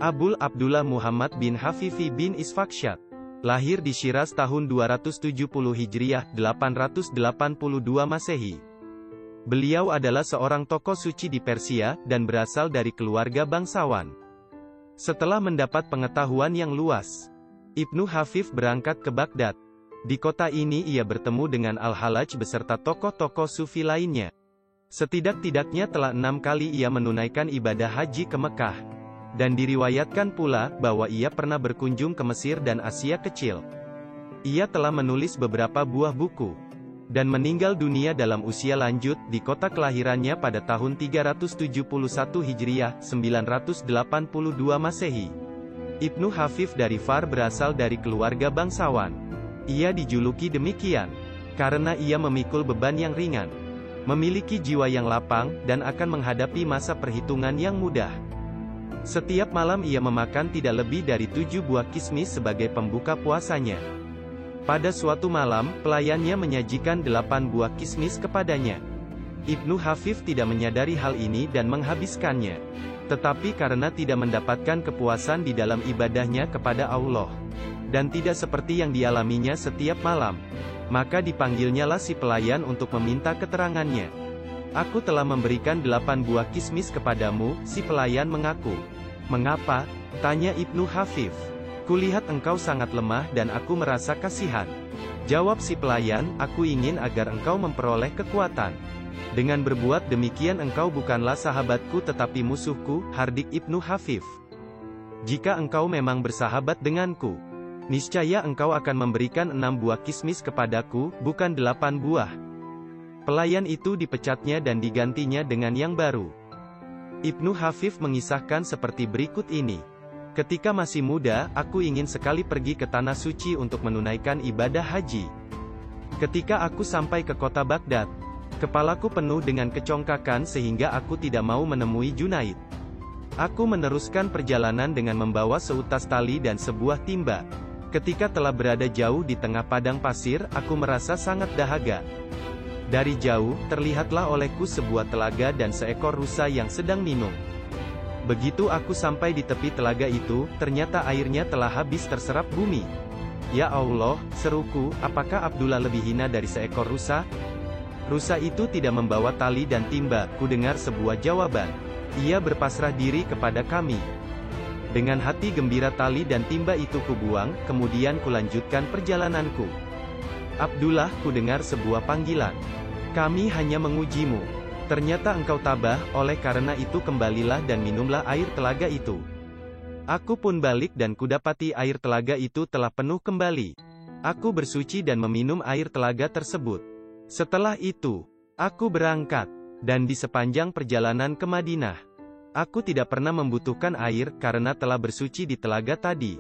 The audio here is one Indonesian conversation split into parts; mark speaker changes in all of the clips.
Speaker 1: Abul Abdullah Muhammad bin Hafifi bin Isfaksyat. Lahir di Syiraz tahun 270 Hijriah, 882 Masehi. Beliau adalah seorang tokoh suci di Persia, dan berasal dari keluarga bangsawan. Setelah mendapat pengetahuan yang luas, Ibnu Hafif berangkat ke Baghdad. Di kota ini ia bertemu dengan Al-Hallaj beserta tokoh-tokoh sufi lainnya. Setidak-tidaknya telah 6 kali ia menunaikan ibadah haji ke Mekah. Dan diriwayatkan pula, bahwa ia pernah berkunjung ke Mesir dan Asia Kecil. Ia telah menulis beberapa buah buku. Dan meninggal dunia dalam usia lanjut, di kota kelahirannya pada tahun 371 Hijriah, 982 Masehi. Ibnu Hafif dari Far berasal dari keluarga bangsawan. Ia dijuluki demikian, karena ia memikul beban yang ringan, memiliki jiwa yang lapang, dan akan menghadapi masa perhitungan yang mudah. Setiap malam ia memakan tidak lebih dari 7 buah kismis sebagai pembuka puasanya. Pada suatu malam, pelayannya menyajikan 8 buah kismis kepadanya. Ibnu Hafif tidak menyadari hal ini dan menghabiskannya. Tetapi karena tidak mendapatkan kepuasan di dalam ibadahnya kepada Allah, dan tidak seperti yang dialaminya setiap malam, maka dipanggilnyalah si pelayan untuk meminta keterangannya. "Aku telah memberikan 8 buah kismis kepadamu," si pelayan mengaku. "Mengapa?" tanya Ibnu Hafif. "Kulihat engkau sangat lemah dan aku merasa kasihan." Jawab si pelayan, "Aku ingin agar engkau memperoleh kekuatan. Dengan berbuat demikian engkau bukanlah sahabatku tetapi musuhku." Hardik Ibnu Hafif. "Jika engkau memang bersahabat denganku, niscaya engkau akan memberikan 6 buah kismis kepadaku, bukan 8 buah." Pelayan itu dipecatnya dan digantinya dengan yang baru. Ibnu Hafif mengisahkan seperti berikut ini. "Ketika masih muda, aku ingin sekali pergi ke Tanah Suci untuk menunaikan ibadah haji. Ketika aku sampai ke kota Baghdad, kepalaku penuh dengan kecongkakan sehingga aku tidak mau menemui Junaid. Aku meneruskan perjalanan dengan membawa seutas tali dan sebuah timba. Ketika telah berada jauh di tengah padang pasir, aku merasa sangat dahaga. Dari jauh, terlihatlah olehku sebuah telaga dan seekor rusa yang sedang minum. Begitu aku sampai di tepi telaga itu, ternyata airnya telah habis terserap bumi. Ya Allah, seruku, apakah Abdullah lebih hina dari seekor rusa? Rusa itu tidak membawa tali dan timba. Ku dengar sebuah jawaban. Ia berpasrah diri kepada kami. Dengan hati gembira tali dan timba itu kubuang, kemudian kulanjutkan perjalananku. Abdullah, ku dengar sebuah panggilan. Kami hanya mengujimu. Ternyata engkau tabah, oleh karena itu kembalilah dan minumlah air telaga itu. Aku pun balik dan kudapati air telaga itu telah penuh kembali. Aku bersuci dan meminum air telaga tersebut. Setelah itu, aku berangkat, dan di sepanjang perjalanan ke Madinah, aku tidak pernah membutuhkan air, karena telah bersuci di telaga tadi.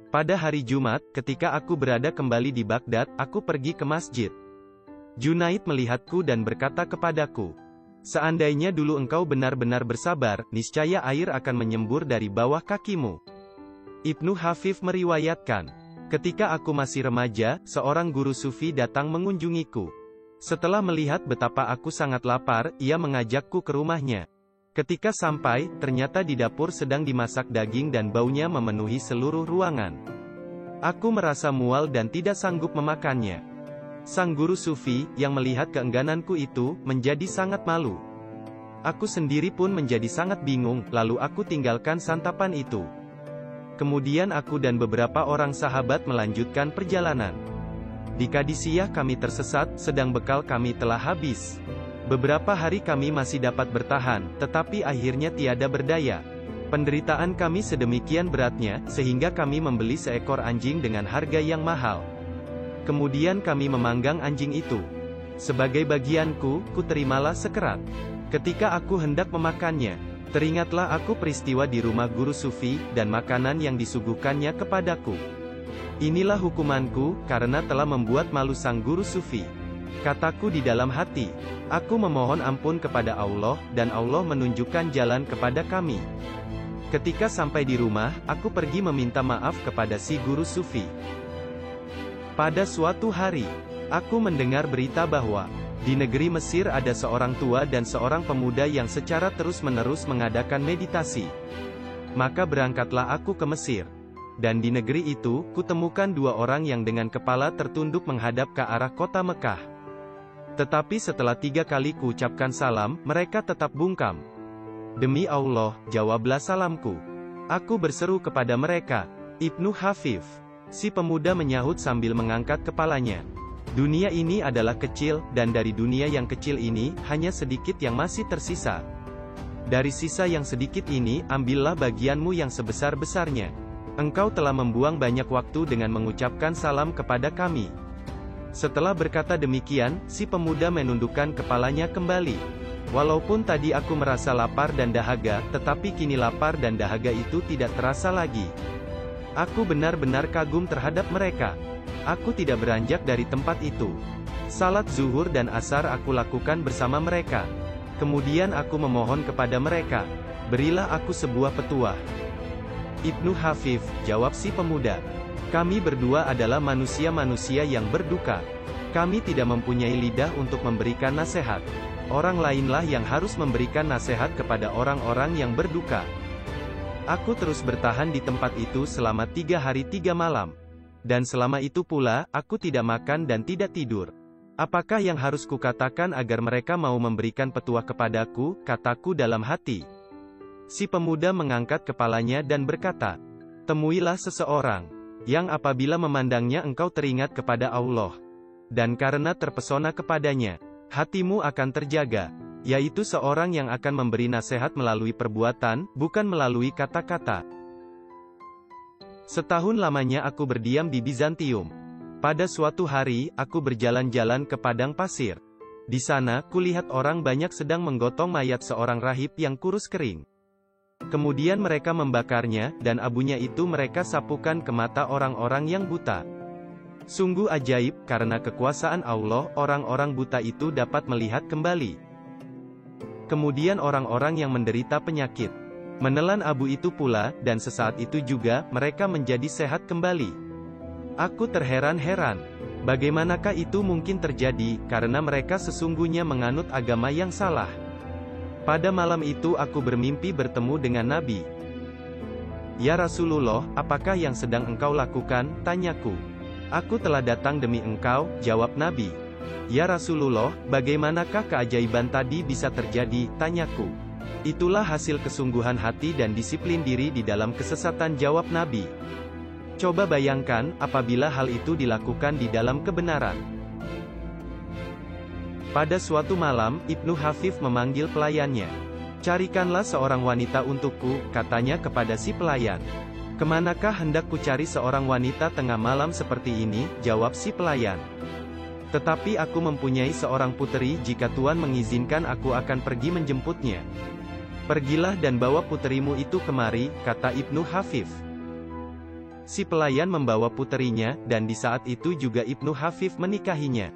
Speaker 1: Pada hari Jumat, ketika aku berada kembali di Baghdad, aku pergi ke masjid. Junaid melihatku dan berkata kepadaku, "Seandainya dulu engkau benar-benar bersabar, niscaya air akan menyembur dari bawah kakimu." Ibnu Hafif meriwayatkan, "Ketika aku masih remaja, seorang guru sufi datang mengunjungiku. Setelah melihat betapa aku sangat lapar, ia mengajakku ke rumahnya. Ketika sampai, ternyata di dapur sedang dimasak daging dan baunya memenuhi seluruh ruangan. Aku merasa mual dan tidak sanggup memakannya. Sang guru sufi, yang melihat keenggananku itu, menjadi sangat malu. Aku sendiri pun menjadi sangat bingung, lalu aku tinggalkan santapan itu. Kemudian aku dan beberapa orang sahabat melanjutkan perjalanan. Di Qadisiyah kami tersesat, sedang bekal kami telah habis. Beberapa hari kami masih dapat bertahan, tetapi akhirnya tiada berdaya. Penderitaan kami sedemikian beratnya, sehingga kami membeli seekor anjing dengan harga yang mahal. Kemudian kami memanggang anjing itu. Sebagai bagianku, kuterimalah sekerat. Ketika aku hendak memakannya, teringatlah aku peristiwa di rumah guru sufi, dan makanan yang disuguhkannya kepadaku. Inilah hukumanku, karena telah membuat malu sang guru sufi. Kataku di dalam hati, aku memohon ampun kepada Allah, dan Allah menunjukkan jalan kepada kami. Ketika sampai di rumah, aku pergi meminta maaf kepada si guru sufi. Pada suatu hari, aku mendengar berita bahwa, di negeri Mesir ada seorang tua dan seorang pemuda yang secara terus-menerus mengadakan meditasi. Maka berangkatlah aku ke Mesir. Dan di negeri itu, kutemukan dua orang yang dengan kepala tertunduk menghadap ke arah kota Mekah. Tetapi setelah 3 kali kuucapkan salam, mereka tetap bungkam. Demi Allah, jawablah salamku. Aku berseru kepada mereka, Ibnu Hafif. Si pemuda menyahut sambil mengangkat kepalanya. Dunia ini adalah kecil, dan dari dunia yang kecil ini, hanya sedikit yang masih tersisa. Dari sisa yang sedikit ini, ambillah bagianmu yang sebesar-besarnya. Engkau telah membuang banyak waktu dengan mengucapkan salam kepada kami. Setelah berkata demikian, si pemuda menundukkan kepalanya kembali. Walaupun tadi aku merasa lapar dan dahaga, tetapi kini lapar dan dahaga itu tidak terasa lagi. Aku benar-benar kagum terhadap mereka. Aku tidak beranjak dari tempat itu. Salat zuhur dan asar aku lakukan bersama mereka. Kemudian aku memohon kepada mereka, berilah aku sebuah petuah. Ibnu Hafif, jawab si pemuda. Kami berdua adalah manusia-manusia yang berduka. Kami tidak mempunyai lidah untuk memberikan nasihat. Orang lainlah yang harus memberikan nasihat kepada orang-orang yang berduka. Aku terus bertahan di tempat itu selama 3 hari 3 malam. Dan selama itu pula, aku tidak makan dan tidak tidur. Apakah yang harus kukatakan agar mereka mau memberikan petuah kepadaku, kataku dalam hati. Si pemuda mengangkat kepalanya dan berkata, temuilah seseorang, yang apabila memandangnya engkau teringat kepada Allah. Dan karena terpesona kepadanya, hatimu akan terjaga, yaitu seorang yang akan memberi nasihat melalui perbuatan, bukan melalui kata-kata. Setahun lamanya aku berdiam di Bizantium. Pada suatu hari, aku berjalan-jalan ke padang pasir. Di sana, kulihat orang banyak sedang menggotong mayat seorang rahib yang kurus kering. Kemudian mereka membakarnya, dan abunya itu mereka sapukan ke mata orang-orang yang buta. Sungguh ajaib, karena kekuasaan Allah, orang-orang buta itu dapat melihat kembali. Kemudian orang-orang yang menderita penyakit menelan abu itu pula, dan sesaat itu juga, mereka menjadi sehat kembali. Aku terheran-heran. Bagaimanakah itu mungkin terjadi, karena mereka sesungguhnya menganut agama yang salah. Pada malam itu aku bermimpi bertemu dengan Nabi. Ya Rasulullah, apakah yang sedang engkau lakukan? Tanyaku. Aku telah datang demi engkau, jawab Nabi. Ya Rasulullah, bagaimanakah keajaiban tadi bisa terjadi? Tanyaku. Itulah hasil kesungguhan hati dan disiplin diri di dalam kesesatan, jawab Nabi. Coba bayangkan, apabila hal itu dilakukan di dalam kebenaran. Pada suatu malam, Ibnu Hafif memanggil pelayannya. Carikanlah seorang wanita untukku, katanya kepada si pelayan. Kemanakah hendak ku cari seorang wanita tengah malam seperti ini, jawab si pelayan. Tetapi aku mempunyai seorang puteri, jika Tuan mengizinkan aku akan pergi menjemputnya. Pergilah dan bawa puterimu itu kemari, kata Ibnu Hafif. Si pelayan membawa puterinya, dan di saat itu juga Ibnu Hafif menikahinya.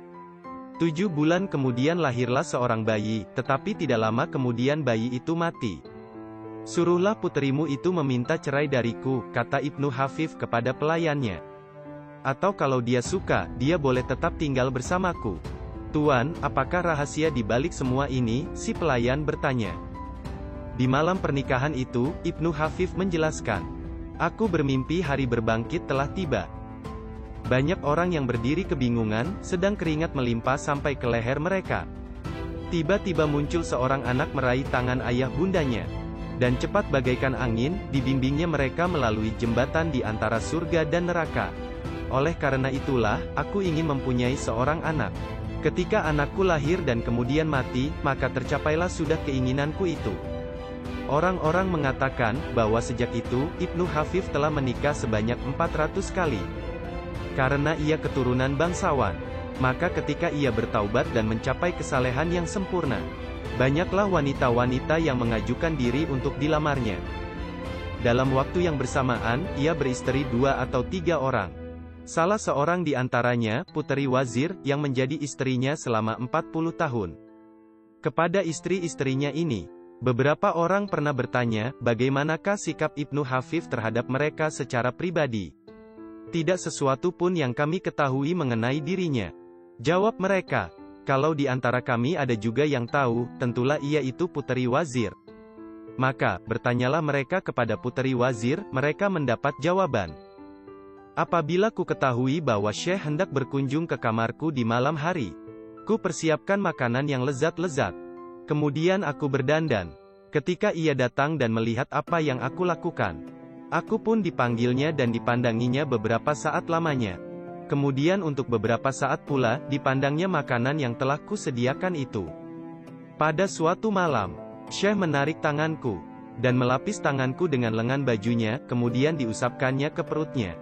Speaker 1: 7 bulan kemudian lahirlah seorang bayi, tetapi tidak lama kemudian bayi itu mati. Suruhlah puterimu itu meminta cerai dariku, kata Ibnu Hafif kepada pelayannya. Atau kalau dia suka, dia boleh tetap tinggal bersamaku. Tuan, apakah rahasia di balik semua ini? Si pelayan bertanya. Di malam pernikahan itu, Ibnu Hafif menjelaskan. Aku bermimpi hari berbangkit telah tiba. Banyak orang yang berdiri kebingungan, sedang keringat melimpah sampai ke leher mereka. Tiba-tiba muncul seorang anak meraih tangan ayah bundanya. Dan cepat bagaikan angin, dibimbingnya mereka melalui jembatan di antara surga dan neraka. Oleh karena itulah, aku ingin mempunyai seorang anak. Ketika anakku lahir dan kemudian mati, maka tercapailah sudah keinginanku itu. Orang-orang mengatakan, bahwa sejak itu, Ibnu Hafif telah menikah sebanyak 400 kali. Karena ia keturunan bangsawan. Maka ketika ia bertaubat dan mencapai kesalehan yang sempurna, banyaklah wanita-wanita yang mengajukan diri untuk dilamarnya. Dalam waktu yang bersamaan, ia beristri 2 atau 3 orang. Salah seorang di antaranya, puteri wazir, yang menjadi istrinya selama 40 tahun. Kepada istri-istrinya ini, beberapa orang pernah bertanya, bagaimanakah sikap Ibnu Hafif terhadap mereka secara pribadi. Tidak sesuatu pun yang kami ketahui mengenai dirinya. Jawab mereka, kalau di antara kami ada juga yang tahu, tentulah ia itu puteri wazir. Maka, bertanyalah mereka kepada puteri wazir, mereka mendapat jawaban. Apabila ku ketahui bahwa Syekh hendak berkunjung ke kamarku di malam hari, ku persiapkan makanan yang lezat-lezat. Kemudian aku berdandan. Ketika ia datang dan melihat apa yang aku lakukan, aku pun dipanggilnya dan dipandanginya beberapa saat lamanya. Kemudian untuk beberapa saat pula, dipandangnya makanan yang telah ku sediakan itu. Pada suatu malam, Syekh menarik tanganku, dan melapis tanganku dengan lengan bajunya, kemudian diusapkannya ke perutnya.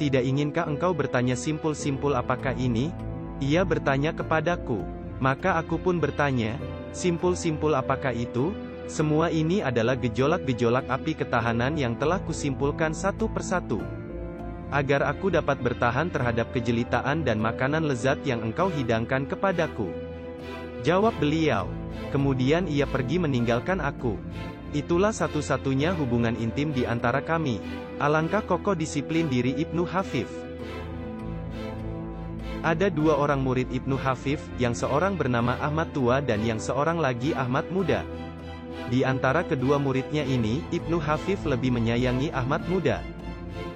Speaker 1: Tidak inginkah engkau bertanya simpul-simpul apakah ini? Ia bertanya kepadaku. Maka aku pun bertanya, simpul-simpul apakah itu? Semua ini adalah gejolak-gejolak api ketahanan yang telah kusimpulkan satu persatu. Agar aku dapat bertahan terhadap kejelitaan dan makanan lezat yang engkau hidangkan kepadaku. Jawab beliau. Kemudian ia pergi meninggalkan aku. Itulah satu-satunya hubungan intim di antara kami. Alangkah kokoh disiplin diri Ibnu Hafif. Ada dua orang murid Ibnu Hafif, yang seorang bernama Ahmad Tua dan yang seorang lagi Ahmad Muda. Di antara kedua muridnya ini, Ibnu Hafif lebih menyayangi Ahmad Muda.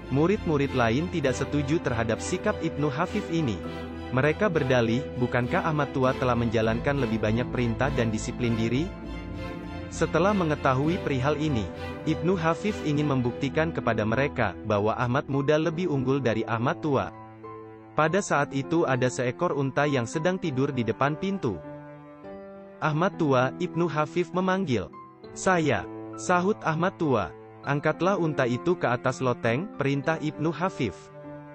Speaker 1: Murid-murid lain tidak setuju terhadap sikap Ibnu Hafif ini. Mereka berdalih, bukankah Ahmad Tua telah menjalankan lebih banyak perintah dan disiplin diri? Setelah mengetahui perihal ini, Ibnu Hafif ingin membuktikan kepada mereka, bahwa Ahmad Muda lebih unggul dari Ahmad Tua. Pada saat itu ada seekor unta yang sedang tidur di depan pintu. Ahmad Tua, Ibnu Hafif memanggil. Saya, sahut Ahmad Tua. Angkatlah unta itu ke atas loteng, perintah Ibnu Hafif.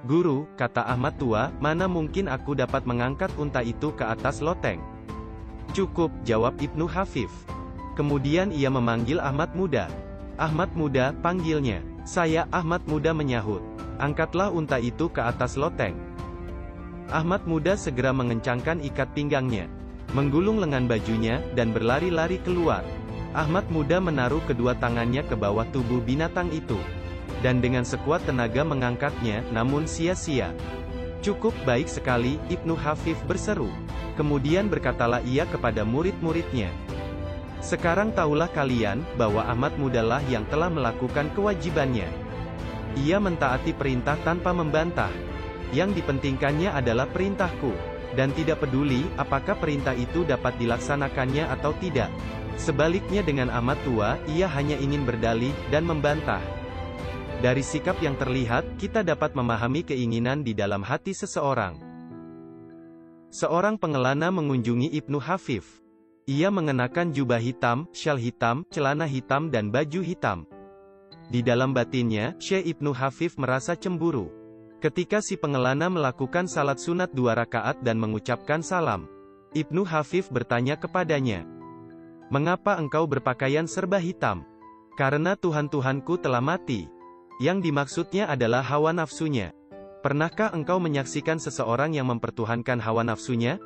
Speaker 1: Guru, kata Ahmad Tua, mana mungkin aku dapat mengangkat unta itu ke atas loteng. Cukup, jawab Ibnu Hafif. Kemudian ia memanggil Ahmad Muda. Ahmad Muda, panggilnya. Saya, Ahmad Muda menyahut. Angkatlah unta itu ke atas loteng. Ahmad Muda segera mengencangkan ikat pinggangnya, menggulung lengan bajunya, dan berlari-lari keluar. Ahmad Muda menaruh kedua tangannya ke bawah tubuh binatang itu, dan dengan sekuat tenaga mengangkatnya, namun sia-sia. Cukup baik sekali, Ibnu Hafif berseru. Kemudian berkatalah ia kepada murid-muridnya. Sekarang tahulah kalian, bahwa Ahmad Muda lah yang telah melakukan kewajibannya. Ia mentaati perintah tanpa membantah. Yang dipentingkannya adalah perintahku. Dan tidak peduli, apakah perintah itu dapat dilaksanakannya atau tidak. Sebaliknya dengan Ahmad Tua, ia hanya ingin berdalih, dan membantah. Dari sikap yang terlihat, kita dapat memahami keinginan di dalam hati seseorang. Seorang pengelana mengunjungi Ibnu Hafif. Ia mengenakan jubah hitam, syal hitam, celana hitam dan baju hitam. Di dalam batinnya, Syekh Ibnu Hafif merasa cemburu. Ketika si pengelana melakukan salat sunat 2 rakaat dan mengucapkan salam, Ibnu Hafif bertanya kepadanya, "Mengapa engkau berpakaian serba hitam?" "Karena Tuhan-Tuhanku telah mati." Yang dimaksudnya adalah hawa nafsunya. Pernahkah engkau menyaksikan seseorang yang mempertuhankan hawa nafsunya?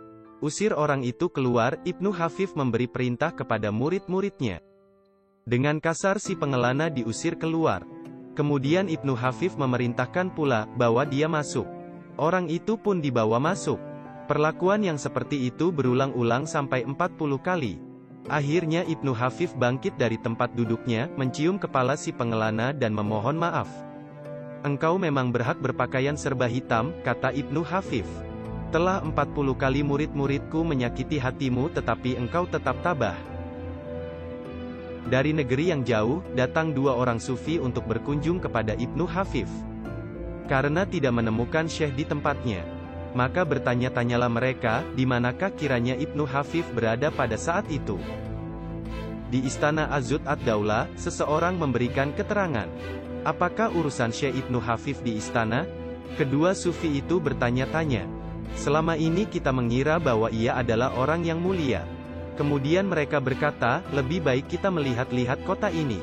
Speaker 1: Usir orang itu keluar. Ibnu Hafif memberi perintah kepada murid-muridnya. Dengan kasar si pengelana diusir keluar. Kemudian Ibnu Hafif memerintahkan pula, bahwa dia masuk. Orang itu pun dibawa masuk. Perlakuan yang seperti itu berulang-ulang sampai 40 kali. Akhirnya Ibnu Hafif bangkit dari tempat duduknya, mencium kepala si pengelana dan memohon maaf. "Engkau memang berhak berpakaian serba hitam," kata Ibnu Hafif. "Telah 40 kali murid-muridku menyakiti hatimu tetapi engkau tetap tabah." Dari negeri yang jauh, datang 2 orang sufi untuk berkunjung kepada Ibnu Hafif. Karena tidak menemukan Syekh di tempatnya, maka bertanya-tanyalah mereka, di manakah kiranya Ibnu Hafif berada pada saat itu. Di istana Azud ad-Daulah, seseorang memberikan keterangan. "Apakah urusan Syekh Ibnu Hafif di istana?" Kedua sufi itu bertanya-tanya. "Selama ini kita mengira bahwa ia adalah orang yang mulia." Kemudian mereka berkata, "Lebih baik kita melihat-lihat kota ini."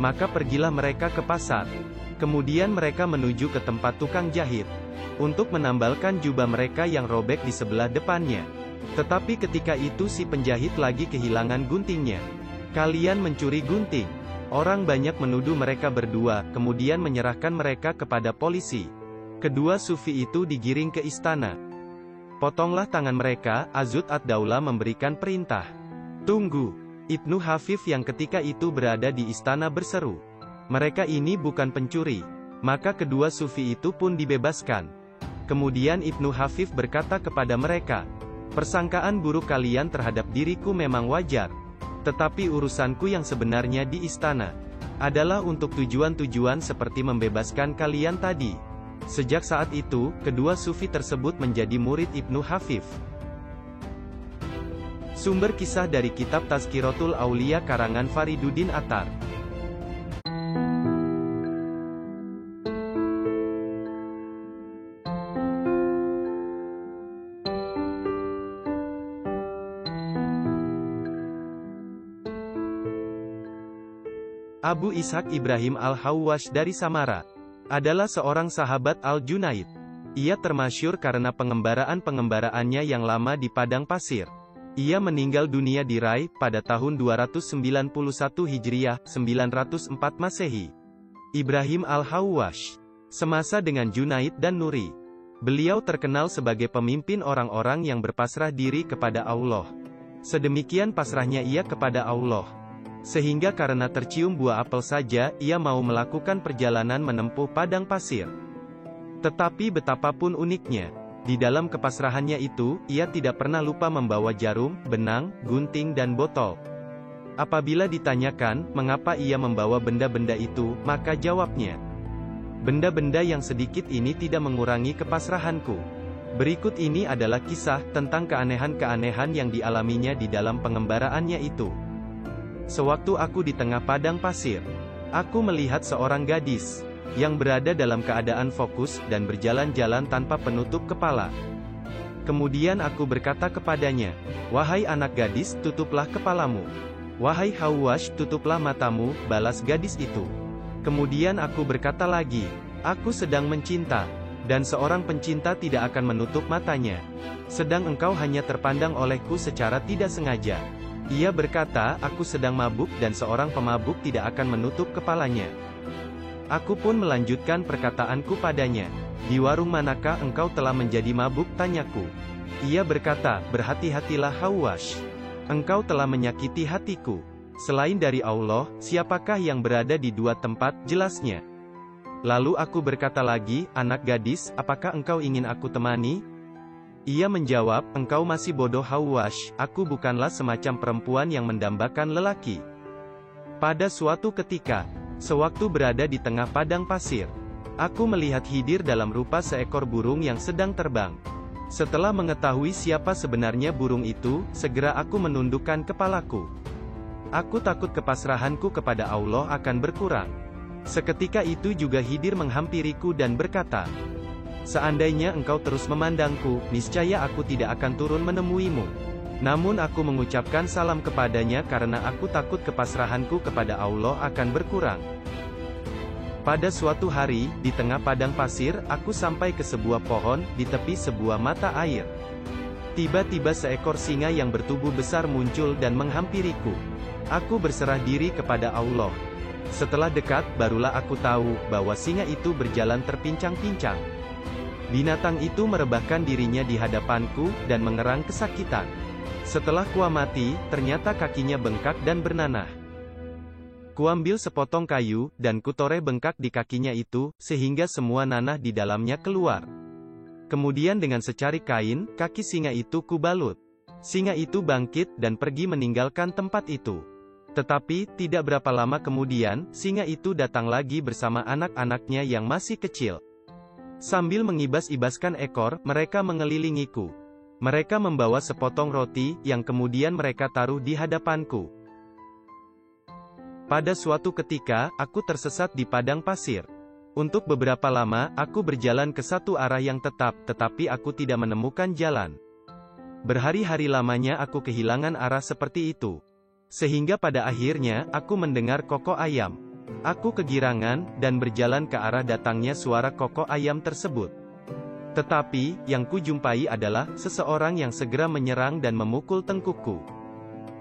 Speaker 1: Maka pergilah mereka ke pasar. Kemudian mereka menuju ke tempat tukang jahit, untuk menambalkan jubah mereka yang robek di sebelah depannya. Tetapi ketika itu si penjahit lagi kehilangan guntingnya. Kalian mencuri gunting. Orang banyak menuduh mereka berdua, kemudian menyerahkan mereka kepada polisi. Kedua sufi itu digiring ke istana. Potonglah tangan mereka. Azud ad-Daula memberikan perintah. Tunggu. Ibnu Hafif yang ketika itu berada di istana berseru. Mereka ini bukan pencuri. Maka kedua sufi itu pun dibebaskan. Kemudian Ibnu Hafif berkata kepada mereka, persangkaan buruk kalian terhadap diriku memang wajar. Tetapi urusanku yang sebenarnya di istana adalah untuk tujuan-tujuan seperti membebaskan kalian tadi. Sejak saat itu, kedua sufi tersebut menjadi murid Ibnu Hafif. Sumber kisah dari kitab Tazkiratul Aulia karangan Fariduddin Attar. Abu Ishaq Ibrahim Al-Hawwash dari Samara adalah seorang sahabat Al-Junaid. Ia termasyhur karena pengembaraan-pengembaraannya yang lama di padang pasir. Ia meninggal dunia di Rai pada tahun 291 Hijriah, 904 Masehi. Ibrahim Al-Hawwash semasa dengan Junaid dan Nuri. Beliau terkenal sebagai pemimpin orang-orang yang berpasrah diri kepada Allah. Sedemikian pasrahnya ia kepada Allah, sehingga karena tercium buah apel saja, ia mau melakukan perjalanan menempuh padang pasir. Tetapi betapapun uniknya, di dalam kepasrahannya itu, ia tidak pernah lupa membawa jarum, benang, gunting dan botol. Apabila ditanyakan, mengapa ia membawa benda-benda itu, maka jawabnya, benda-benda yang sedikit ini tidak mengurangi kepasrahanku. Berikut ini adalah kisah tentang keanehan-keanehan yang dialaminya di dalam pengembaraannya itu. Sewaktu aku di tengah padang pasir, aku melihat seorang gadis yang berada dalam keadaan fokus dan berjalan-jalan tanpa penutup kepala. Kemudian aku berkata kepadanya, "Wahai anak gadis, tutuplah kepalamu. Wahai Hawwash, tutuplah matamu," balas gadis itu. Kemudian aku berkata lagi, "Aku sedang mencinta, dan seorang pencinta tidak akan menutup matanya. Sedang engkau hanya terpandang olehku secara tidak sengaja." Ia berkata, "Aku sedang mabuk dan seorang pemabuk tidak akan menutup kepalanya." Aku pun melanjutkan perkataanku padanya, "Di warung manakah engkau telah menjadi mabuk?" tanyaku. Ia berkata, "Berhati-hatilah Hawwash. Engkau telah menyakiti hatiku. Selain dari Allah, siapakah yang berada di dua tempat?" jelasnya. Lalu aku berkata lagi, "Anak gadis, apakah engkau ingin aku temani?" Ia menjawab, "Engkau masih bodoh Hawwash, aku bukanlah semacam perempuan yang mendambakan lelaki." Pada suatu ketika, sewaktu berada di tengah padang pasir, aku melihat Khidir dalam rupa seekor burung yang sedang terbang. Setelah mengetahui siapa sebenarnya burung itu, segera aku menundukkan kepalaku. Aku takut kepasrahanku kepada Allah akan berkurang. Seketika itu juga Khidir menghampiriku dan berkata, "Seandainya engkau terus memandangku, niscaya aku tidak akan turun menemuimu." Namun aku mengucapkan salam kepadanya karena aku takut kepasrahanku kepada Allah akan berkurang. Pada suatu hari, di tengah padang pasir, aku sampai ke sebuah pohon, di tepi sebuah mata air. Tiba-tiba seekor singa yang bertubuh besar muncul dan menghampiriku. Aku berserah diri kepada Allah. Setelah dekat, barulah aku tahu bahwa singa itu berjalan terpincang-pincang. Binatang itu merebahkan dirinya di hadapanku, dan mengerang kesakitan. Setelah kuamati, ternyata kakinya bengkak dan bernanah. Kuambil sepotong kayu, dan kutoreh bengkak di kakinya itu, sehingga semua nanah di dalamnya keluar. Kemudian dengan secari kain, kaki singa itu kubalut. Singa itu bangkit, dan pergi meninggalkan tempat itu. Tetapi, tidak berapa lama kemudian, singa itu datang lagi bersama anak-anaknya yang masih kecil. Sambil mengibas-ibaskan ekor, mereka mengelilingiku. Mereka membawa sepotong roti, yang kemudian mereka taruh di hadapanku. Pada suatu ketika, aku tersesat di padang pasir. Untuk beberapa lama, aku berjalan ke satu arah yang tetap, tetapi aku tidak menemukan jalan. Berhari-hari lamanya aku kehilangan arah seperti itu. Sehingga pada akhirnya, aku mendengar kokok ayam. Aku kegirangan, dan berjalan ke arah datangnya suara kokok ayam tersebut. Tetapi, yang kujumpai adalah, seseorang yang segera menyerang dan memukul tengkukku.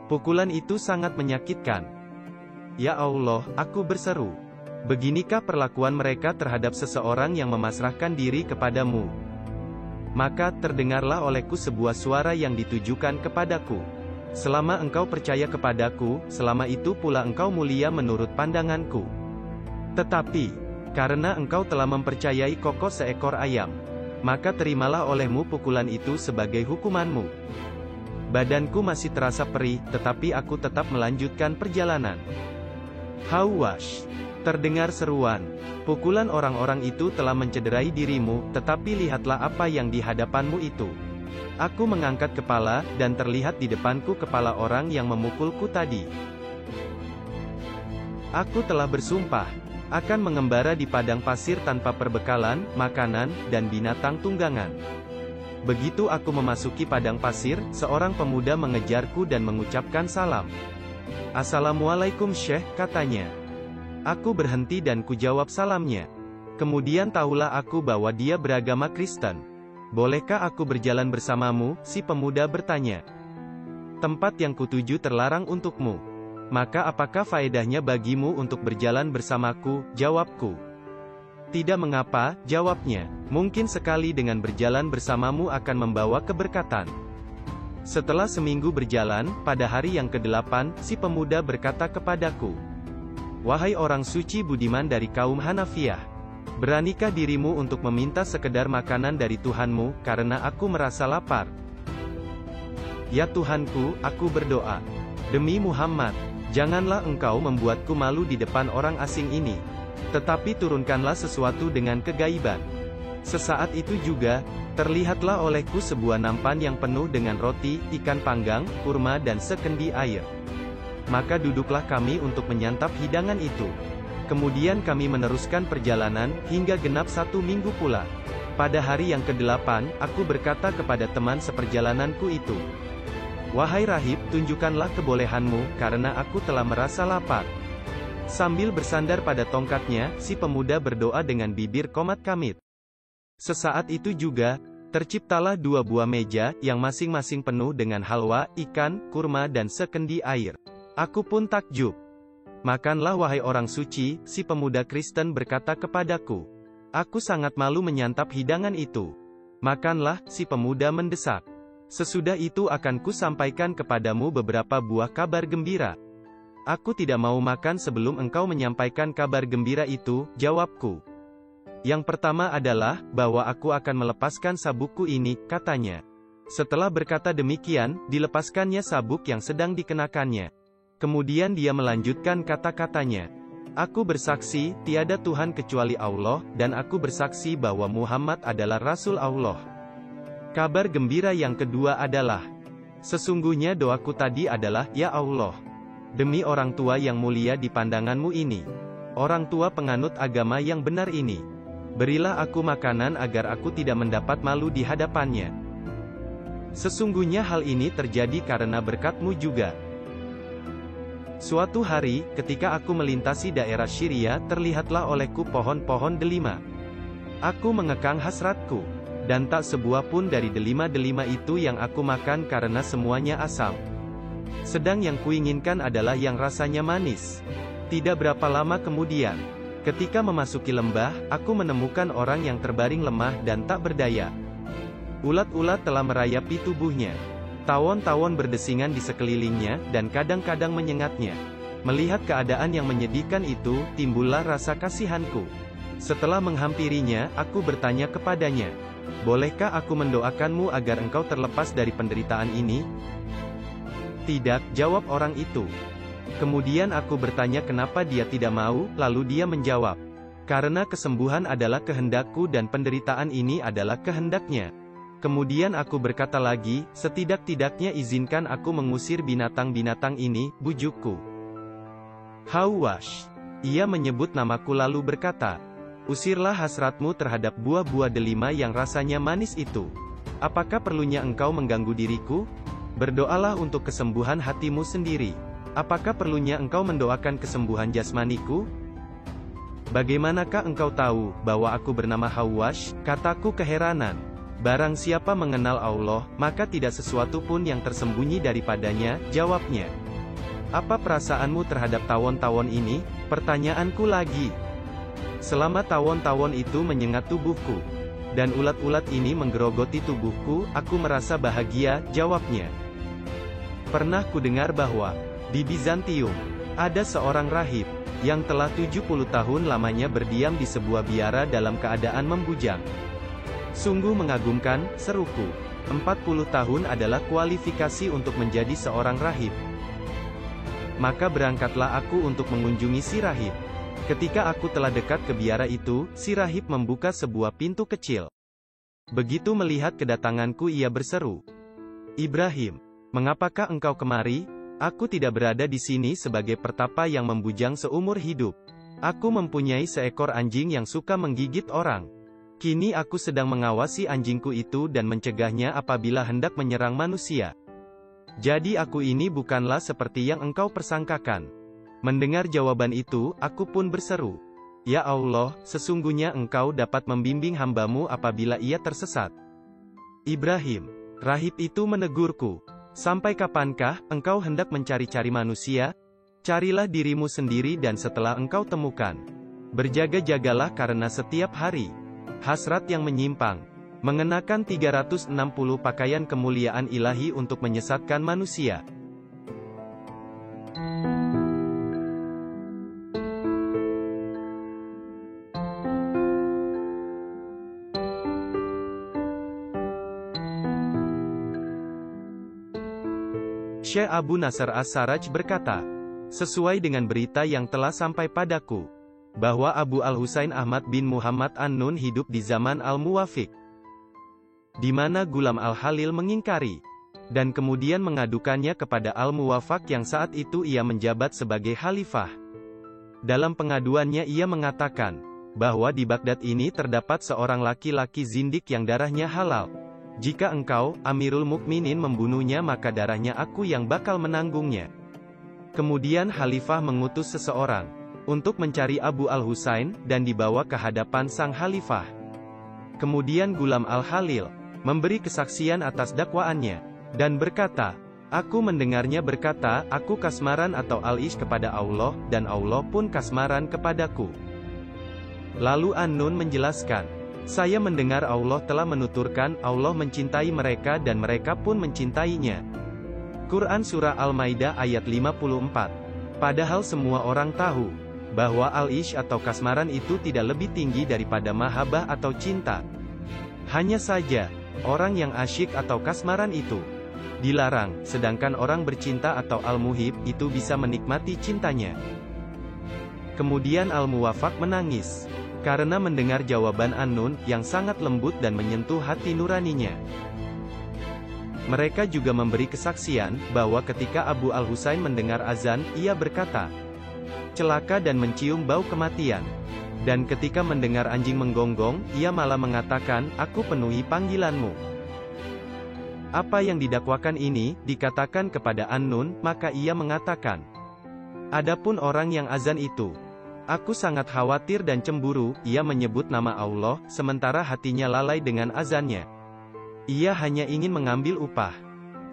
Speaker 1: Pukulan itu sangat menyakitkan. Ya Allah, aku berseru. Beginikah perlakuan mereka terhadap seseorang yang memasrahkan diri kepadamu? Maka, terdengarlah olehku sebuah suara yang ditujukan kepadaku. Selama engkau percaya kepadaku, selama itu pula engkau mulia menurut pandanganku. Tetapi, karena engkau telah mempercayai kokok seekor ayam, maka terimalah olehmu pukulan itu sebagai hukumanmu. Badanku masih terasa perih, tetapi aku tetap melanjutkan perjalanan. Hauwash! Terdengar seruan. Pukulan orang-orang itu telah mencederai dirimu, tetapi lihatlah apa yang di hadapanmu itu. Aku mengangkat kepala, dan terlihat di depanku kepala orang yang memukulku tadi. Aku telah bersumpah akan mengembara di padang pasir tanpa perbekalan, makanan, dan binatang tunggangan. Begitu aku memasuki padang pasir, seorang pemuda mengejarku dan mengucapkan salam. Assalamualaikum Syekh, katanya. Aku berhenti dan kujawab salamnya. Kemudian tahulah aku bahwa dia beragama Kristen. Bolehkah aku berjalan bersamamu? Si pemuda bertanya. Tempat yang kutuju terlarang untukmu. Maka apakah faedahnya bagimu untuk berjalan bersamaku? Jawabku. Tidak mengapa, jawabnya. Mungkin sekali dengan berjalan bersamamu akan membawa keberkatan. Setelah seminggu berjalan, pada hari yang ke-8, si pemuda berkata kepadaku. Wahai orang suci budiman dari kaum Hanafiyah. Beranikah dirimu untuk meminta sekedar makanan dari Tuhanmu, karena aku merasa lapar? Ya Tuhanku, aku berdoa. Demi Muhammad, janganlah engkau membuatku malu di depan orang asing ini. Tetapi turunkanlah sesuatu dengan kegaiban. Sesaat itu juga, terlihatlah olehku sebuah nampan yang penuh dengan roti, ikan panggang, kurma dan sekendi air. Maka duduklah kami untuk menyantap hidangan itu. Kemudian kami meneruskan perjalanan, hingga genap 1 minggu pula. Pada hari yang ke-8, aku berkata kepada teman seperjalananku itu. Wahai rahib, tunjukkanlah kebolehanmu, karena aku telah merasa lapar. Sambil bersandar pada tongkatnya, si pemuda berdoa dengan bibir komat kamit. Sesaat itu juga, terciptalah 2 buah meja, yang masing-masing penuh dengan halwa, ikan, kurma dan sekendi air. Aku pun takjub. Makanlah wahai orang suci, si pemuda Kristen berkata kepadaku. Aku sangat malu menyantap hidangan itu. Makanlah, si pemuda mendesak. Sesudah itu akan kusampaikan kepadamu beberapa buah kabar gembira. Aku tidak mau makan sebelum engkau menyampaikan kabar gembira itu, jawabku. Yang pertama adalah, bahwa aku akan melepaskan sabukku ini, katanya. Setelah berkata demikian, dilepaskannya sabuk yang sedang dikenakannya. Kemudian dia melanjutkan kata-katanya. Aku bersaksi, tiada Tuhan kecuali Allah, dan aku bersaksi bahwa Muhammad adalah Rasul Allah. Kabar gembira yang kedua adalah, sesungguhnya doaku tadi adalah, Ya Allah, demi orang tua yang mulia di pandanganmu ini, orang tua penganut agama yang benar ini, berilah aku makanan agar aku tidak mendapat malu di hadapannya. Sesungguhnya hal ini terjadi karena berkat-Mu juga. Suatu hari, ketika aku melintasi daerah Syria, terlihatlah olehku pohon-pohon delima. Aku mengekang hasratku, dan tak sebuah pun dari delima-delima itu yang aku makan karena semuanya asam. Sedang yang kuinginkan adalah yang rasanya manis. Tidak berapa lama kemudian, ketika memasuki lembah, aku menemukan orang yang terbaring lemah dan tak berdaya. Ulat-ulat telah merayapi tubuhnya. Tawon-tawon berdesingan di sekelilingnya, dan kadang-kadang menyengatnya. Melihat keadaan yang menyedihkan itu, timbullah rasa kasihanku. Setelah menghampirinya, aku bertanya kepadanya, bolehkah aku mendoakanmu agar engkau terlepas dari penderitaan ini? Tidak, jawab orang itu. Kemudian aku bertanya kenapa dia tidak mau, lalu dia menjawab, karena kesembuhan adalah kehendakku dan penderitaan ini adalah kehendaknya. Kemudian aku berkata lagi, setidak-tidaknya izinkan aku mengusir binatang-binatang ini, bujukku. Hauwash. Ia menyebut namaku lalu berkata, usirlah hasratmu terhadap buah-buah delima yang rasanya manis itu. Apakah perlunya engkau mengganggu diriku? Berdoalah untuk kesembuhan hatimu sendiri. Apakah perlunya engkau mendoakan kesembuhan jasmaniku? Bagaimanakah engkau tahu, bahwa aku bernama Hawash? Kataku keheranan. Barang siapa mengenal Allah, maka tidak sesuatu pun yang tersembunyi daripadanya, jawabnya. Apa perasaanmu terhadap tawon-tawon ini? Pertanyaanku lagi. Selama tawon-tawon itu menyengat tubuhku, dan ulat-ulat ini menggerogoti tubuhku, aku merasa bahagia, jawabnya. Pernah ku dengar bahwa, di Bizantium, ada seorang rahib, yang telah 70 tahun lamanya berdiam di sebuah biara dalam keadaan membujang. Sungguh mengagumkan, seruku. 40 tahun adalah kualifikasi untuk menjadi seorang rahib. Maka berangkatlah aku untuk mengunjungi si rahib. Ketika aku telah dekat ke biara itu, si rahib membuka sebuah pintu kecil. Begitu melihat kedatanganku ia berseru, "Ibrahim, mengapakah engkau kemari? Aku tidak berada di sini sebagai pertapa yang membujang seumur hidup. Aku mempunyai seekor anjing yang suka menggigit orang. Kini aku sedang mengawasi anjingku itu dan mencegahnya apabila hendak menyerang manusia. Jadi aku ini bukanlah seperti yang engkau persangkakan." Mendengar jawaban itu, aku pun berseru, "Ya Allah, sesungguhnya engkau dapat membimbing hambamu apabila ia tersesat." "Ibrahim," rahib itu menegurku, "sampai kapankah engkau hendak mencari-cari manusia? Carilah dirimu sendiri dan setelah engkau temukan, berjaga-jagalah karena setiap hari, hasrat yang menyimpang, mengenakan 360 pakaian kemuliaan ilahi untuk menyesatkan manusia." Syekh Abu Nasr As-Sarraj berkata, sesuai dengan berita yang telah sampai padaku, bahwa Abu Al-Husain Ahmad bin Muhammad An-Nun hidup di zaman Al-Muwafiq, di mana Gulam Al-Halil mengingkari, dan kemudian mengadukannya kepada Al-Muwafaq yang saat itu ia menjabat sebagai khalifah. Dalam pengaduannya ia mengatakan, bahwa di Baghdad ini terdapat seorang laki-laki zindik yang darahnya halal. Jika engkau, Amirul Mukminin membunuhnya maka darahnya aku yang bakal menanggungnya. Kemudian Khalifah mengutus seseorang, untuk mencari Abu Al-Husain, dan dibawa ke hadapan sang Khalifah. Kemudian Gulam Al-Halil, memberi kesaksian atas dakwaannya, dan berkata, "Aku mendengarnya berkata, aku kasmaran atau al-ish kepada Allah, dan Allah pun kasmaran kepadaku." Lalu An-Nun menjelaskan, "Saya mendengar Allah telah menuturkan, Allah mencintai mereka dan mereka pun mencintainya." Quran Surah Al-Maidah ayat 54. Padahal semua orang tahu, bahwa al-ish atau kasmaran itu tidak lebih tinggi daripada mahabbah atau cinta. Hanya saja, orang yang asyik atau kasmaran itu dilarang, sedangkan orang bercinta atau al-muhib, itu bisa menikmati cintanya. Kemudian Al-Muwafaq menangis, karena mendengar jawaban An-Nun, yang sangat lembut dan menyentuh hati nuraninya. Mereka juga memberi kesaksian, bahwa ketika Abu Al-Husain mendengar azan, ia berkata, "Celaka," dan mencium bau kematian. Dan ketika mendengar anjing menggonggong, ia malah mengatakan, "Aku penuhi panggilanmu." Apa yang didakwakan ini, dikatakan kepada An-Nun, maka ia mengatakan, "Adapun orang yang azan itu, aku sangat khawatir dan cemburu." Ia menyebut nama Allah, sementara hatinya lalai dengan azannya. Ia hanya ingin mengambil upah.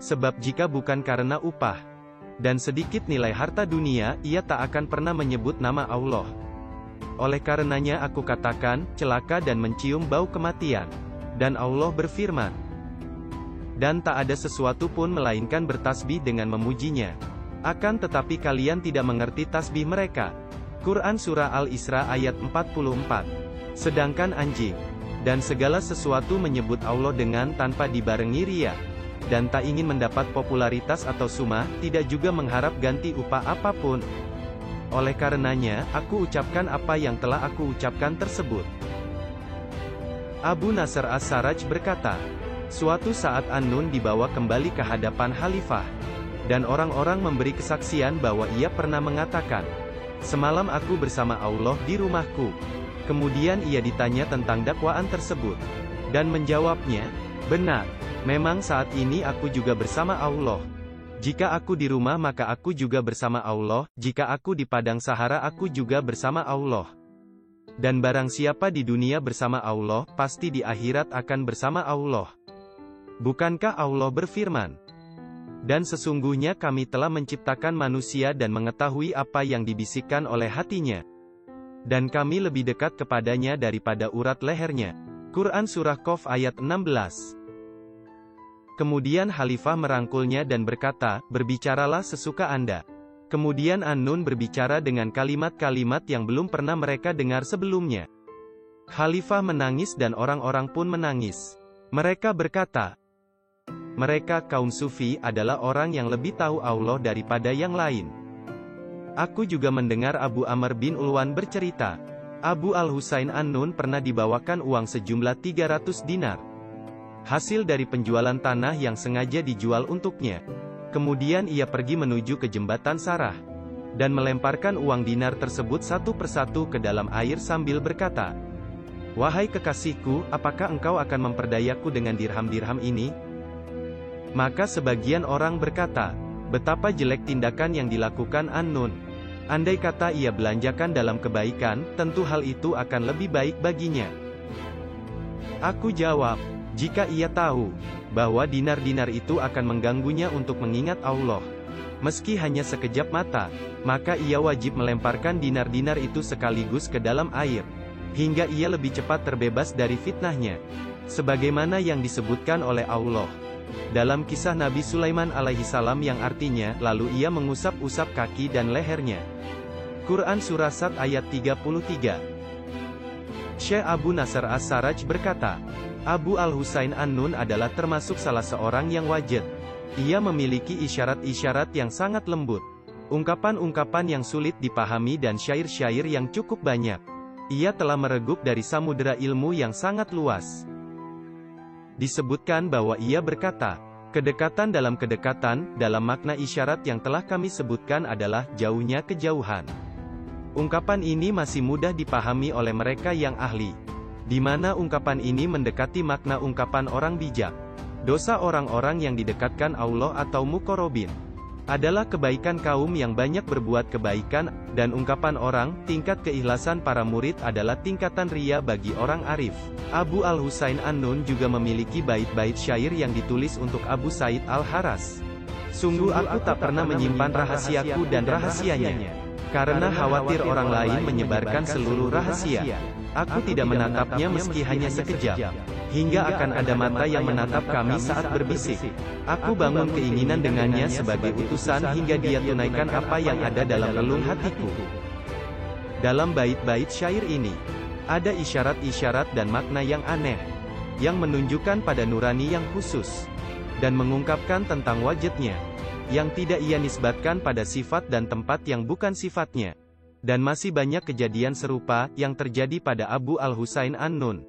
Speaker 1: Sebab jika bukan karena upah dan sedikit nilai harta dunia, ia tak akan pernah menyebut nama Allah. Oleh karenanya aku katakan, celaka dan mencium bau kematian. Dan Allah berfirman, "Dan tak ada sesuatu pun melainkan bertasbih dengan memujinya. Akan tetapi kalian tidak mengerti tasbih mereka." Quran Surah Al-Isra ayat 44. Sedangkan anjing dan segala sesuatu menyebut Allah dengan tanpa dibarengi riya, dan tak ingin mendapat popularitas atau sumah, tidak juga mengharap ganti upah apapun. Oleh karenanya, aku ucapkan apa yang telah aku ucapkan tersebut. Abu Nasr As-Sarraj berkata, suatu saat An-Nun dibawa kembali ke hadapan Khalifah, dan orang-orang memberi kesaksian bahwa ia pernah mengatakan, "Semalam aku bersama Allah di rumahku." Kemudian ia ditanya tentang dakwaan tersebut, dan menjawabnya, "Benar, memang saat ini aku juga bersama Allah. Jika aku di rumah maka aku juga bersama Allah, jika aku di padang Sahara aku juga bersama Allah." Dan barang siapa di dunia bersama Allah, pasti di akhirat akan bersama Allah. Bukankah Allah berfirman, dan sesungguhnya kami telah menciptakan manusia dan mengetahui apa yang dibisikkan oleh hatinya. Dan kami lebih dekat kepadanya daripada urat lehernya. Quran Surah Qaf ayat 16. Kemudian Khalifah merangkulnya dan berkata, berbicaralah sesuka Anda. Kemudian An-Nun berbicara dengan kalimat-kalimat yang belum pernah mereka dengar sebelumnya. Khalifah menangis dan orang-orang pun menangis. Mereka berkata, mereka kaum Sufi adalah orang yang lebih tahu Allah daripada yang lain. Aku juga mendengar Abu Amr bin Ulwan bercerita, Abu Al-Husain An-Nun pernah dibawakan uang sejumlah 300 dinar. Hasil dari penjualan tanah yang sengaja dijual untuknya. Kemudian ia pergi menuju ke jembatan Sarah, dan melemparkan uang dinar tersebut satu persatu ke dalam air sambil berkata, wahai kekasihku, apakah engkau akan memperdayaku dengan dirham-dirham ini? Maka sebagian orang berkata, betapa jelek tindakan yang dilakukan An-Nun. Andai kata ia belanjakan dalam kebaikan, tentu hal itu akan lebih baik baginya. Aku jawab, jika ia tahu bahwa dinar-dinar itu akan mengganggunya untuk mengingat Allah, meski hanya sekejap mata, maka ia wajib melemparkan dinar-dinar itu sekaligus ke dalam air, hingga ia lebih cepat terbebas dari fitnahnya. Sebagaimana yang disebutkan oleh Allah dalam kisah Nabi Sulaiman alaihissalam yang artinya, lalu ia mengusap-usap kaki dan lehernya. Quran Surah Sad ayat 33. Syekh Abu Nasr As-Sarraj berkata, Abu Al-Husain An-Nun adalah termasuk salah seorang yang wajid. Ia memiliki isyarat-isyarat yang sangat lembut, ungkapan-ungkapan yang sulit dipahami dan syair-syair yang cukup banyak. Ia telah meregup dari samudera ilmu yang sangat luas. Disebutkan bahwa ia berkata, kedekatan dalam kedekatan, dalam makna isyarat yang telah kami sebutkan adalah jauhnya kejauhan. Ungkapan ini masih mudah dipahami oleh mereka yang ahli, di mana ungkapan ini mendekati makna ungkapan orang bijak. Dosa orang-orang yang didekatkan Allah atau muqarrabin adalah kebaikan kaum yang banyak berbuat kebaikan, dan ungkapan orang, tingkat keikhlasan para murid adalah tingkatan ria bagi orang arif. Abu Al-Husain An-Nun juga memiliki bait-bait syair yang ditulis untuk Abu Said Al-Haras. Sungguh aku tak pernah menyimpan rahasiaku dan rahasianya, karena khawatir orang lain menyebarkan seluruh rahasia. Aku tidak menatapnya meski hanya sekejap, hingga akan ada mata yang menatap kami saat berbisik. Aku bangun keinginan dengannya sebagai utusan hingga dia tunaikan apa yang ada dalam relung hatiku. Dalam bait-bait syair ini, ada isyarat-isyarat dan makna yang aneh, yang menunjukkan pada nurani yang khusus, dan mengungkapkan tentang wajibnya, yang tidak ia nisbatkan pada sifat dan tempat yang bukan sifatnya. Dan masih banyak kejadian serupa, yang terjadi pada Abu Al-Husain An-Nun.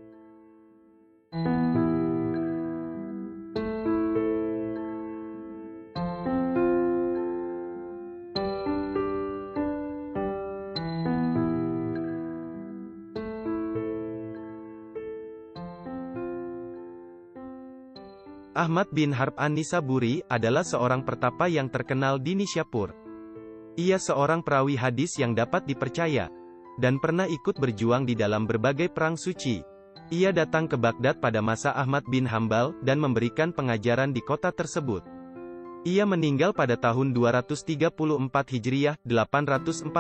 Speaker 1: Ahmad bin Harb An-Nisaburi adalah seorang pertapa yang terkenal di Nishapur. Ia seorang perawi hadis yang dapat dipercaya, dan pernah ikut berjuang di dalam berbagai perang suci. Ia datang ke Baghdad pada masa Ahmad bin Hambal, dan memberikan pengajaran di kota tersebut. Ia meninggal pada tahun 234 Hijriah, 849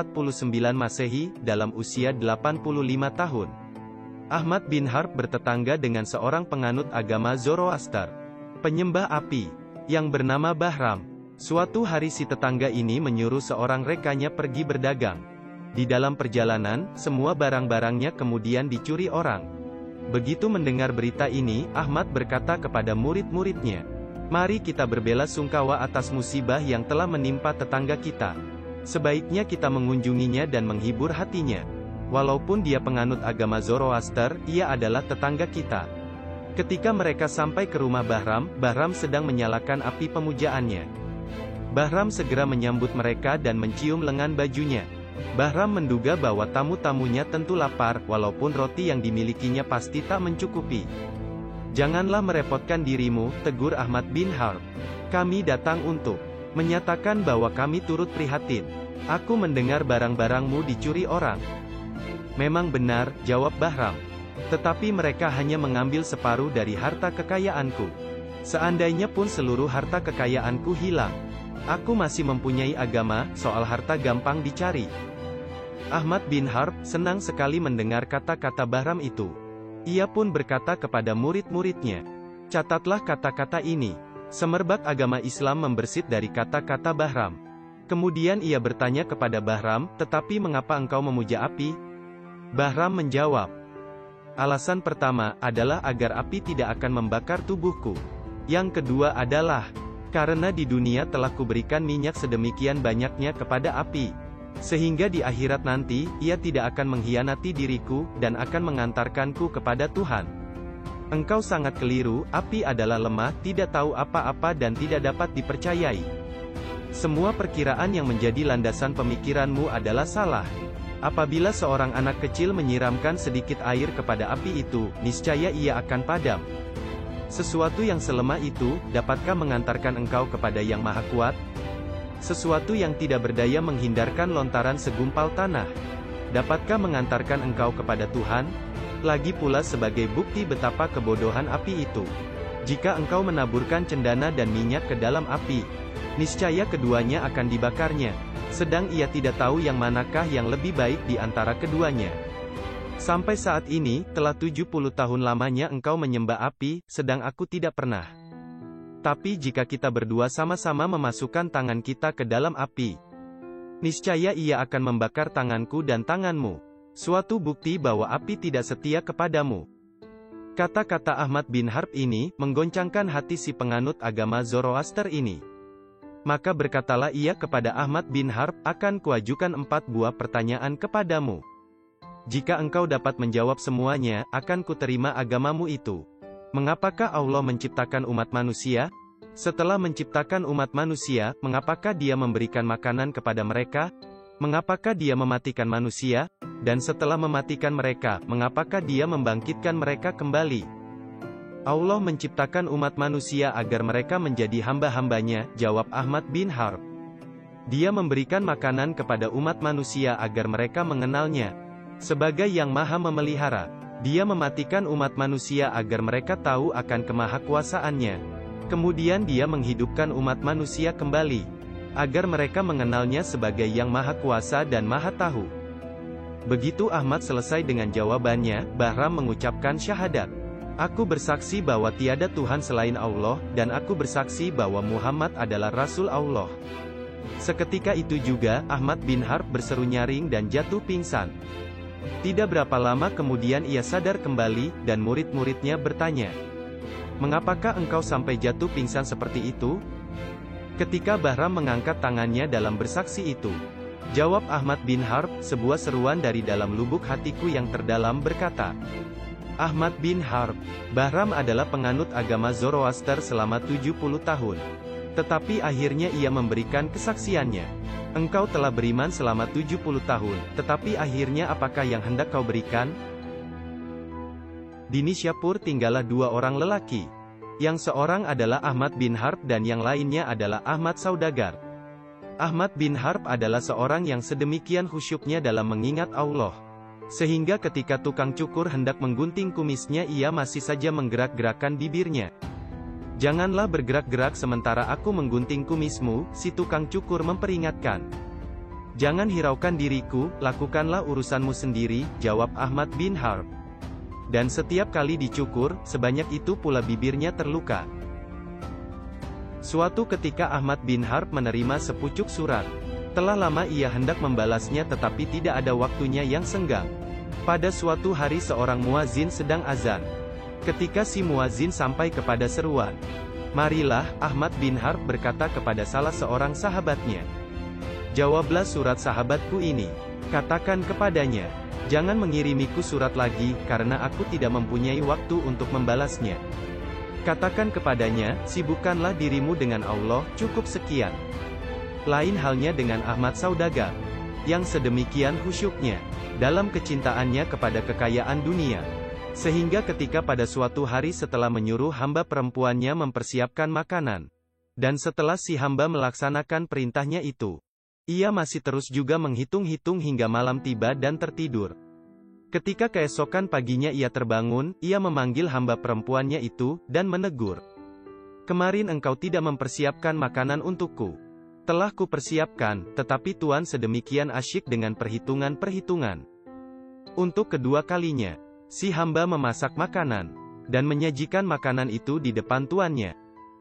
Speaker 1: Masehi, dalam usia 85 tahun. Ahmad bin Harb bertetangga dengan seorang penganut agama Zoroaster, penyembah api, yang bernama Bahram. Suatu hari si tetangga ini menyuruh seorang rekannya pergi berdagang. Di dalam perjalanan, semua barang-barangnya kemudian dicuri orang. Begitu mendengar berita ini, Ahmad berkata kepada murid-muridnya, mari kita berbela sungkawa atas musibah yang telah menimpa tetangga kita. Sebaiknya kita mengunjunginya dan menghibur hatinya. Walaupun dia penganut agama Zoroaster, ia adalah tetangga kita. Ketika mereka sampai ke rumah Bahram, Bahram sedang menyalakan api pemujaannya. Bahram segera menyambut mereka dan mencium lengan bajunya. Bahram menduga bahwa tamu-tamunya tentu lapar, walaupun roti yang dimilikinya pasti tak mencukupi. Janganlah merepotkan dirimu, tegur Ahmad bin Harb. Kami datang untuk menyatakan bahwa kami turut prihatin. Aku mendengar barang-barangmu dicuri orang. Memang benar, jawab Bahram. Tetapi mereka hanya mengambil separuh dari harta kekayaanku. Seandainya pun seluruh harta kekayaanku hilang, aku masih mempunyai agama, soal harta gampang dicari. Ahmad bin Harb senang sekali mendengar kata-kata Bahram itu. Ia pun berkata kepada murid-muridnya, "Catatlah kata-kata ini." Semerbak agama Islam membersit dari kata-kata Bahram. Kemudian ia bertanya kepada Bahram, "Tetapi mengapa engkau memuja api?" Bahram menjawab, "Alasan pertama adalah agar api tidak akan membakar tubuhku. Yang kedua adalah, karena di dunia telah kuberikan minyak sedemikian banyaknya kepada api, sehingga di akhirat nanti, ia tidak akan mengkhianati diriku, dan akan mengantarkanku kepada Tuhan. Engkau sangat keliru, api adalah lemah, tidak tahu apa-apa dan tidak dapat dipercayai. Semua perkiraan yang menjadi landasan pemikiranmu adalah salah. Apabila seorang anak kecil menyiramkan sedikit air kepada api itu, niscaya ia akan padam. Sesuatu yang selemah itu, dapatkah mengantarkan engkau kepada Yang Maha Kuat? Sesuatu yang tidak berdaya menghindarkan lontaran segumpal tanah, dapatkah mengantarkan engkau kepada Tuhan? Lagi pula sebagai bukti betapa kebodohan api itu, jika engkau menaburkan cendana dan minyak ke dalam api, niscaya keduanya akan dibakarnya, sedang ia tidak tahu yang manakah yang lebih baik di antara keduanya. Sampai saat ini, telah 70 tahun lamanya engkau menyembah api, sedang aku tidak pernah. Tapi jika kita berdua sama-sama memasukkan tangan kita ke dalam api, niscaya ia akan membakar tanganku dan tanganmu. Suatu bukti bahwa api tidak setia kepadamu." Kata-kata Ahmad bin Harb ini, menggoncangkan hati si penganut agama Zoroaster ini. Maka berkatalah ia kepada Ahmad bin Harb, "Akan kuajukan 4 buah pertanyaan kepadamu. Jika engkau dapat menjawab semuanya, akan kuterima agamamu itu. Mengapakah Allah menciptakan umat manusia? Setelah menciptakan umat manusia, mengapakah Dia memberikan makanan kepada mereka? Mengapakah Dia mematikan manusia? Dan setelah mematikan mereka, mengapakah Dia membangkitkan mereka kembali?" Allah menciptakan umat manusia agar mereka menjadi hamba-hambanya, jawab Ahmad bin Harb. Dia memberikan makanan kepada umat manusia agar mereka mengenalnya sebagai Yang Maha Memelihara. Dia mematikan umat manusia agar mereka tahu akan kemahakuasaannya. Kemudian Dia menghidupkan umat manusia kembali, agar mereka mengenalnya sebagai Yang Maha Kuasa dan Maha Tahu. Begitu Ahmad selesai dengan jawabannya, Bahram mengucapkan syahadat. "Aku bersaksi bahwa tiada Tuhan selain Allah, dan aku bersaksi bahwa Muhammad adalah Rasul Allah." Seketika itu juga, Ahmad bin Harb berseru nyaring dan jatuh pingsan. Tidak berapa lama kemudian ia sadar kembali, dan murid-muridnya bertanya, "Mengapakah engkau sampai jatuh pingsan seperti itu?" Ketika Bahram mengangkat tangannya dalam bersaksi itu, jawab Ahmad bin Harb, sebuah seruan dari dalam lubuk hatiku yang terdalam berkata, "Ahmad bin Harb, Bahram adalah penganut agama Zoroaster selama 70 tahun. Tetapi akhirnya ia memberikan kesaksiannya. Engkau telah beriman selama 70 tahun, tetapi akhirnya apakah yang hendak kau berikan?" Di Nishapur tinggallah 2 orang lelaki. Yang seorang adalah Ahmad bin Harb dan yang lainnya adalah Ahmad Saudagar. Ahmad bin Harb adalah seorang yang sedemikian khusyuknya dalam mengingat Allah, sehingga ketika tukang cukur hendak menggunting kumisnya ia masih saja menggerak-gerakkan bibirnya. "Janganlah bergerak-gerak sementara aku menggunting kumismu," si tukang cukur memperingatkan. "Jangan hiraukan diriku, lakukanlah urusanmu sendiri," jawab Ahmad bin Harb. Dan setiap kali dicukur, sebanyak itu pula bibirnya terluka. Suatu ketika Ahmad bin Harb menerima sepucuk surat. Telah lama ia hendak membalasnya tetapi tidak ada waktunya yang senggang. Pada suatu hari seorang muazin sedang azan. Ketika si muazin sampai kepada seruan, "Marilah," Ahmad bin Harb berkata kepada salah seorang sahabatnya, "Jawablah surat sahabatku ini. Katakan kepadanya, jangan mengirimiku surat lagi, karena aku tidak mempunyai waktu untuk membalasnya. Katakan kepadanya, sibukkanlah dirimu dengan Allah, cukup sekian." Lain halnya dengan Ahmad Saudagar, yang sedemikian khusyuknya dalam kecintaannya kepada kekayaan dunia, sehingga ketika pada suatu hari setelah menyuruh hamba perempuannya mempersiapkan makanan, dan setelah si hamba melaksanakan perintahnya itu, ia masih terus juga menghitung-hitung hingga malam tiba dan tertidur. Ketika keesokan paginya ia terbangun, ia memanggil hamba perempuannya itu, dan menegur. Kemarin engkau tidak mempersiapkan makanan untukku. Telah kupersiapkan, tetapi Tuan sedemikian asyik dengan perhitungan-perhitungan. Untuk kedua kalinya, si hamba memasak makanan, dan menyajikan makanan itu di depan tuannya.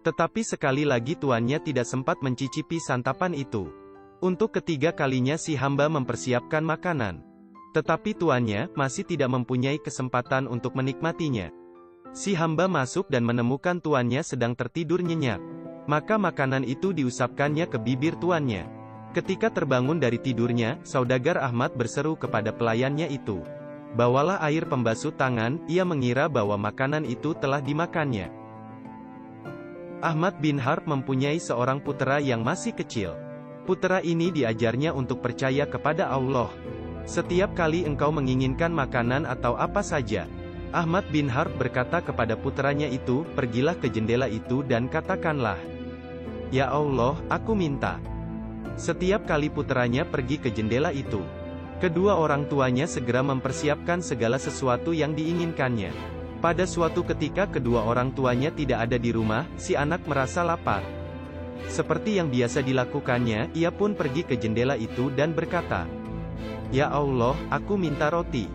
Speaker 1: Tetapi sekali lagi tuannya tidak sempat mencicipi santapan itu. Untuk ketiga kalinya si hamba mempersiapkan makanan. Tetapi tuannya masih tidak mempunyai kesempatan untuk menikmatinya. Si hamba masuk dan menemukan tuannya sedang tertidur nyenyak. Maka makanan itu diusapkannya ke bibir tuannya. Ketika terbangun dari tidurnya, saudagar Ahmad berseru kepada pelayannya itu, "Bawalah air pembasuh tangan." Ia mengira bahwa makanan itu telah dimakannya. Ahmad bin Harb mempunyai seorang putera yang masih kecil. Putera ini diajarnya untuk percaya kepada Allah. Setiap kali engkau menginginkan makanan atau apa saja, Ahmad bin Harb berkata kepada puteranya itu, "Pergilah ke jendela itu dan katakanlah, 'Ya Allah, aku minta.'" Setiap kali puteranya pergi ke jendela itu, kedua orang tuanya segera mempersiapkan segala sesuatu yang diinginkannya. Pada suatu ketika kedua orang tuanya tidak ada di rumah, si anak merasa lapar. Seperti yang biasa dilakukannya, ia pun pergi ke jendela itu dan berkata, "Ya Allah, aku minta roti."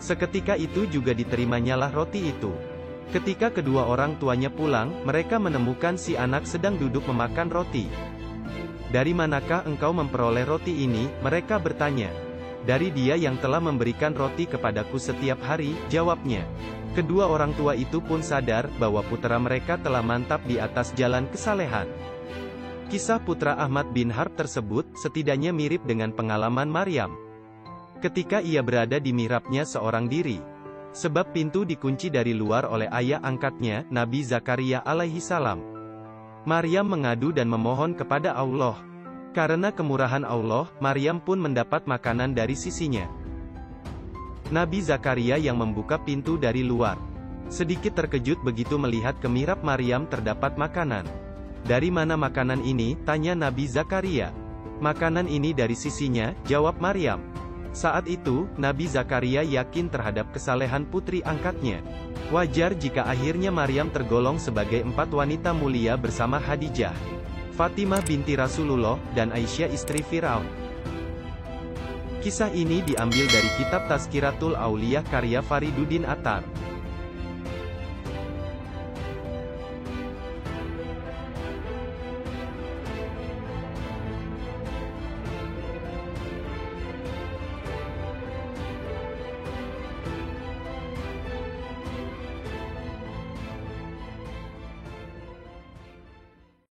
Speaker 1: Seketika itu juga diterimanyalah roti itu. Ketika kedua orang tuanya pulang, mereka menemukan si anak sedang duduk memakan roti. "Dari manakah engkau memperoleh roti ini?" mereka bertanya. "Dari Dia yang telah memberikan roti kepadaku setiap hari," jawabnya. Kedua orang tua itu pun sadar bahwa putera mereka telah mantap di atas jalan kesalehan. Kisah putra Ahmad bin Harb tersebut setidaknya mirip dengan pengalaman Maryam. Ketika ia berada di mihrabnya seorang diri, sebab pintu dikunci dari luar oleh ayah angkatnya, Nabi Zakaria alaihi salam. Maryam mengadu dan memohon kepada Allah. Karena kemurahan Allah, Maryam pun mendapat makanan dari sisinya. Nabi Zakaria yang membuka pintu dari luar, sedikit terkejut begitu melihat ke mihrab Maryam terdapat makanan. "Dari mana makanan ini?" tanya Nabi Zakaria. "Makanan ini dari sisinya," jawab Maryam. Saat itu, Nabi Zakaria yakin terhadap kesalehan putri angkatnya. Wajar jika akhirnya Maryam tergolong sebagai 4 wanita mulia bersama Khadijah, Fatimah binti Rasulullah, dan Aisyah istri Firaun. Kisah ini diambil dari kitab Tazkiratul Auliyah karya Fariduddin Attar.